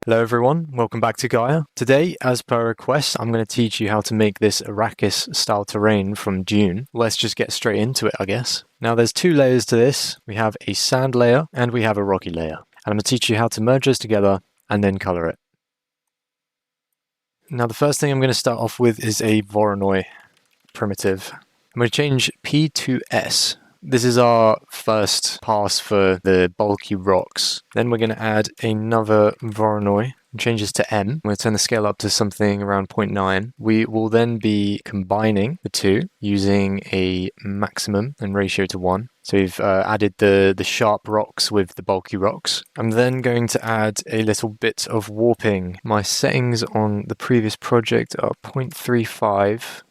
Hello everyone, welcome back to Gaea. Today, as per request, I'm going to teach you how to make this Arrakis style terrain from Dune. Let's just get straight into it, I guess. Now there's two layers to this. We have a sand layer and we have a rocky layer. And I'm going to teach you how to merge those together and then color it. Now the first thing I'm going to start off with is a Voronoi primitive. I'm going to change P to S. This is our first pass for the bulky rocks. Then we're going to add another Voronoi and change this to M. I'm going to turn the scale up to something around 0.9. We will then be combining the two using a maximum and ratio to 1. So we've added the sharp rocks with the bulky rocks. I'm then going to add a little bit of warping. My settings on the previous project are 0.35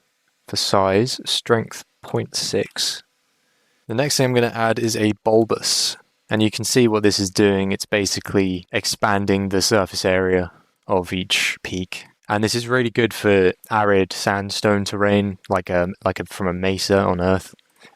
for size, strength 0.6. The next thing I'm going to add is a bulbous, and you can see what this is doing. It's basically expanding the surface area of each peak, and this is really good for arid sandstone terrain, from a mesa on Earth.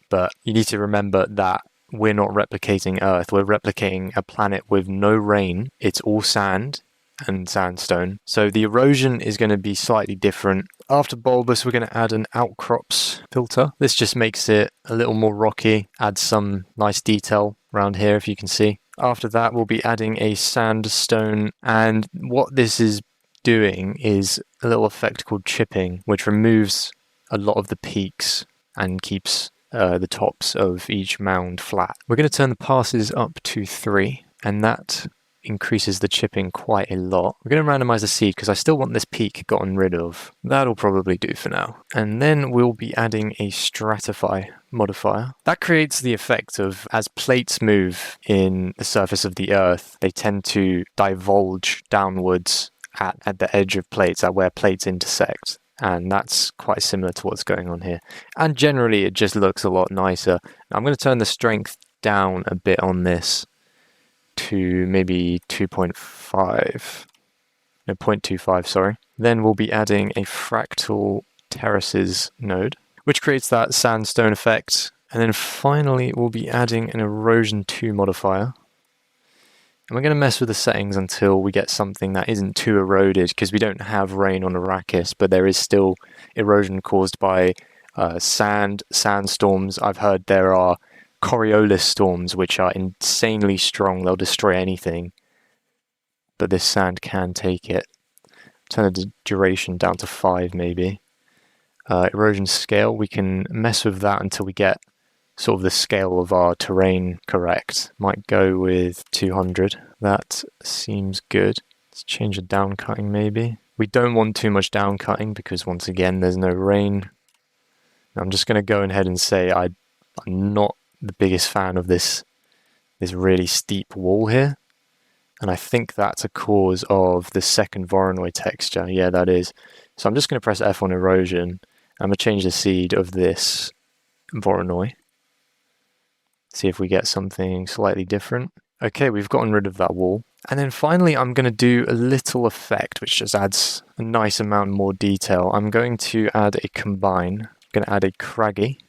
But you need to remember that we're not replicating Earth. We're replicating a planet with no rain. It's all sand and sandstone. So the erosion is going to be slightly different. After bulbous, we're going to add an outcrops filter. This just makes it a little more rocky, adds some nice detail around here, if you can see. After that, we'll be adding a sandstone, and what this is doing is a little effect called chipping, which removes a lot of the peaks and keeps the tops of each mound flat. We're going to turn the passes up to 3, and that increases the chipping quite a lot. We're going to randomize the seed because I still want this peak gotten rid of. That'll probably do for now. And then we'll be adding a stratify modifier. That creates the effect of, as plates move in the surface of the Earth, they tend to divulge downwards at the edge of plates, at where plates intersect. And that's quite similar to what's going on here. And generally it just looks a lot nicer. Now I'm going to turn the strength down a bit on this to maybe 0.25, sorry. Then we'll be adding a fractal terraces node, which creates that sandstone effect. And then finally, we'll be adding an erosion 2 modifier. And we're going to mess with the settings until we get something that isn't too eroded, because we don't have rain on Arrakis, but there is still erosion caused by sandstorms. I've heard there are Coriolis storms, which are insanely strong. They'll destroy anything, but this sand can take it. Turn the duration down to 5 maybe. Erosion scale, we can mess with that until we get sort of the scale of our terrain correct. Might go with 200. That seems good. Let's change the down cutting maybe. We don't want too much down cutting because once again there's no rain. I'm just going to go ahead and say I'm not the biggest fan of this really steep wall here, and I think that's a cause of the second Voronoi texture. Yeah, that is. So I'm just going to press F on erosion. I'm going to change the seed of this Voronoi, see if we get something slightly different. Okay, we've gotten rid of that wall. And then finally I'm going to do a little effect which just adds a nice amount more detail. I'm going to add a combine. I'm going to add a craggy.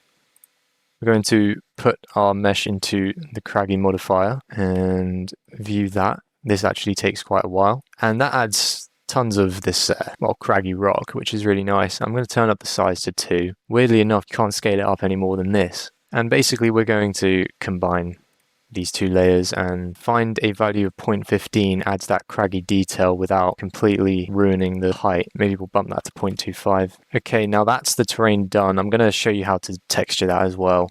We're going to put our mesh into the craggy modifier and view that. This actually takes quite a while, and that adds tons of this craggy rock, which is really nice. I'm going to turn up the size to 2. Weirdly enough, you can't scale it up any more than this. And basically we're going to combine these two layers and find a value of 0.15 adds that craggy detail without completely ruining the height. Maybe we'll bump that to 0.25. Okay, now that's the terrain done. I'm going to show you how to texture that as well.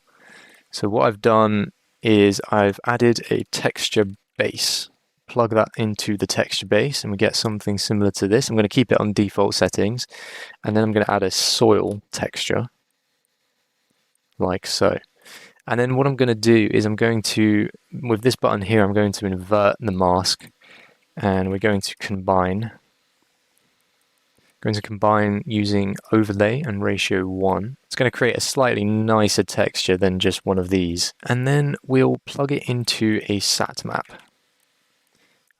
So what I've done is I've added a texture base. Plug that into the texture base and we get something similar to this. I'm going to keep it on default settings, and then I'm going to add a soil texture like so. And then what I'm going to do is I'm going to, with this button here, I'm going to invert the mask, and we're going to combine. Going to combine using overlay and ratio 1. It's going to create a slightly nicer texture than just one of these. And then we'll plug it into a sat map.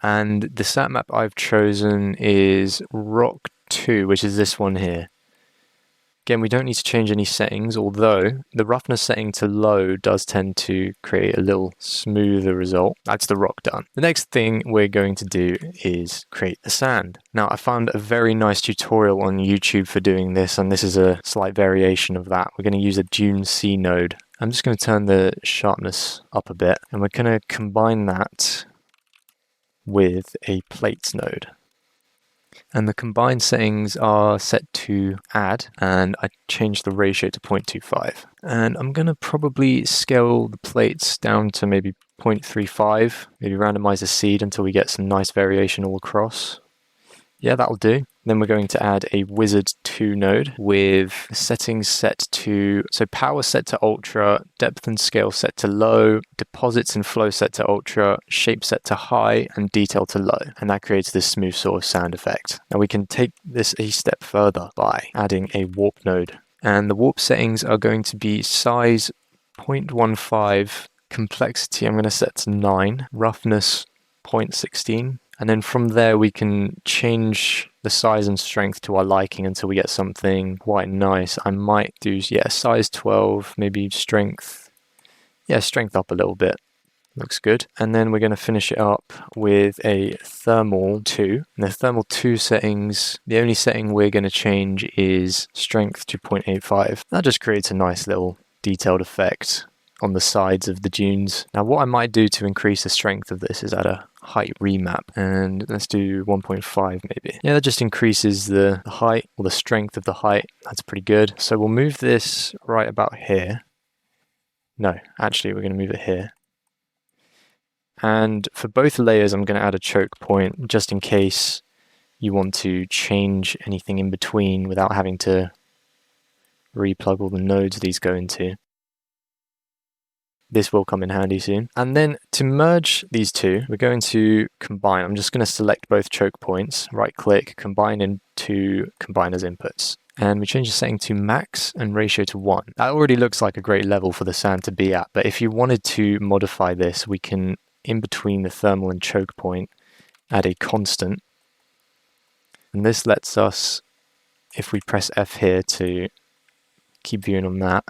And the sat map I've chosen is Rock 2, which is this one here. Again, we don't need to change any settings, although the roughness setting to low does tend to create a little smoother result. That's the rock done. The next thing we're going to do is create the sand. Now, I found a very nice tutorial on YouTube for doing this, and this is a slight variation of that. We're going to use a Dune C node. I'm just going to turn the sharpness up a bit, and we're going to combine that with a plates node. And the combined settings are set to add, and I changed the ratio to 0.25. And I'm going to probably scale the plates down to maybe 0.35, maybe randomize the seed until we get some nice variation all across. Yeah, that'll do. Then we're going to add a Wizard 2 node with settings set to, so power set to ultra, depth and scale set to low, deposits and flow set to ultra, shape set to high, and detail to low. And that creates this smooth sort of sand effect. Now we can take this a step further by adding a warp node. And the warp settings are going to be size 0.15, complexity I'm going to set to 9, roughness 0.16. And then from there, we can change the size and strength to our liking until we get something quite nice. I might do, size 12, maybe strength. Yeah, strength up a little bit. Looks good. And then we're going to finish it up with a thermal 2. And the thermal 2 settings, the only setting we're going to change is strength to 0.85. That just creates a nice little detailed effect on the sides of the dunes. Now what I might do to increase the strength of this is add a height remap, and let's do 1.5 maybe. Yeah, that just increases the height or the strength of the height. That's pretty good. So we'll move this right about here. No, actually we're going to move it here. And for both layers I'm going to add a choke point just in case you want to change anything in between without having to replug all the nodes these go into. This will come in handy soon. And then to merge these two, we're going to combine. I'm just going to select both choke points, right click, combine into combine as inputs. And we change the setting to max and ratio to 1. That already looks like a great level for the sand to be at. But if you wanted to modify this, we can, in between the thermal and choke point, add a constant. And this lets us, if we press F here to keep viewing on that,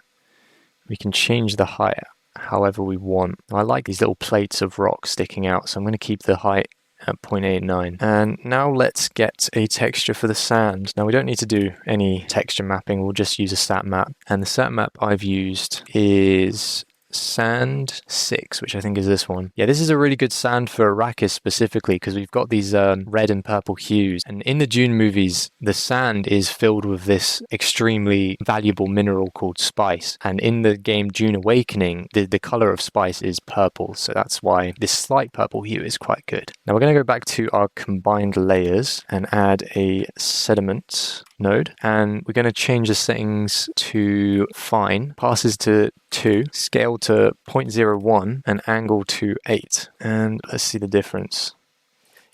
we can change the height however we want. I like these little plates of rock sticking out, so I'm going to keep the height at 0.89. And now let's get a texture for the sand. Now we don't need to do any texture mapping, we'll just use a stat map. And the stat map I've used is sand 6, which I think is this one. Yeah, this is a really good sand for Arrakis specifically because we've got these red and purple hues. And in the Dune movies, the sand is filled with this extremely valuable mineral called spice. And in the game Dune Awakening, the color of spice is purple. So that's why this slight purple hue is quite good. Now we're going to go back to our combined layers and add a sediment node, and we're going to change the settings to fine, passes to 2, scale to 0.01, and angle to 8. And let's see the difference.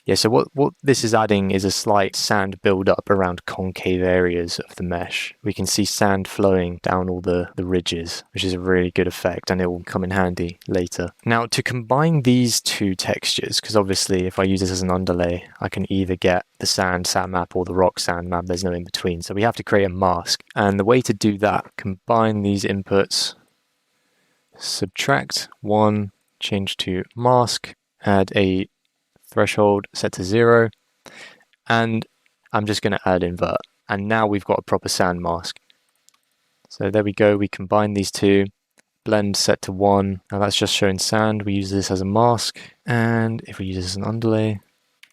Yeah, so what this is adding is a slight sand build-up around concave areas of the mesh. We can see sand flowing down all the ridges, which is a really good effect, and it will come in handy later. Now, to combine these two textures, because obviously if I use this as an underlay, I can either get the sand map or the rock sand map, there's no in between. So we have to create a mask. And the way to do that, combine these inputs, subtract 1, change to mask, add a threshold set to 0, and I'm just going to add invert, and now we've got a proper sand mask. So there we go, we combine these two, blend set to 1, now that's just showing sand. We use this as a mask, and if we use this as an underlay,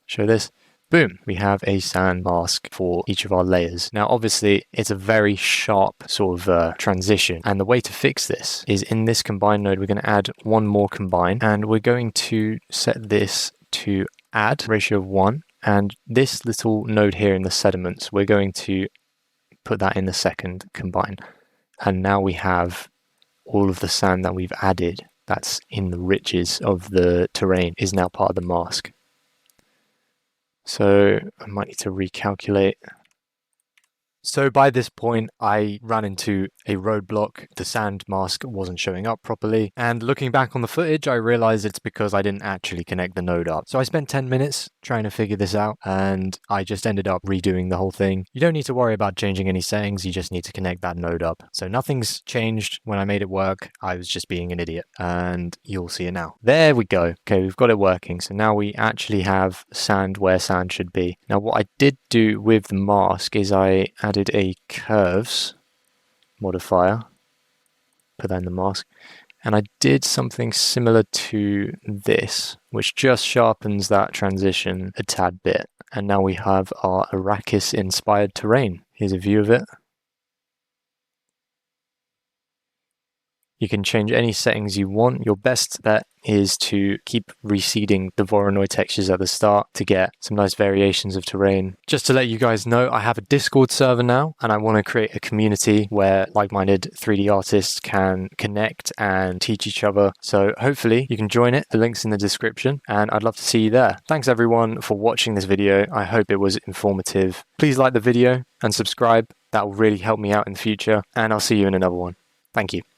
show this, boom, we have a sand mask for each of our layers. Now obviously it's a very sharp sort of transition, and the way to fix this is in this combine node we're going to add one more combine, and we're going to set this to add ratio of 1, and this little node here in the sediments we're going to put that in the second combine, and now we have all of the sand that we've added that's in the ridges of the terrain is now part of the mask. So I might need to recalculate. So by this point, I ran into a roadblock. The sand mask wasn't showing up properly. And looking back on the footage, I realized it's because I didn't actually connect the node up. So I spent 10 minutes trying to figure this out, and I just ended up redoing the whole thing. You don't need to worry about changing any settings. You just need to connect that node up. So nothing's changed when I made it work. I was just being an idiot, and you'll see it now. There we go. Okay, we've got it working. So now we actually have sand where sand should be. Now what I did do with the mask is I added a curves modifier, put that in the mask, and I did something similar to this, which just sharpens that transition a tad bit. And now we have our Arrakis inspired terrain. Here's a view of it. You can change any settings you want. Your best bet is to keep reseeding the Voronoi textures at the start to get some nice variations of terrain. Just to let you guys know, I have a Discord server now, and I want to create a community where like-minded 3D artists can connect and teach each other. So hopefully you can join it. The link's in the description, and I'd love to see you there. Thanks everyone for watching this video. I hope it was informative. Please like the video and subscribe. That will really help me out in the future, and I'll see you in another one. Thank you.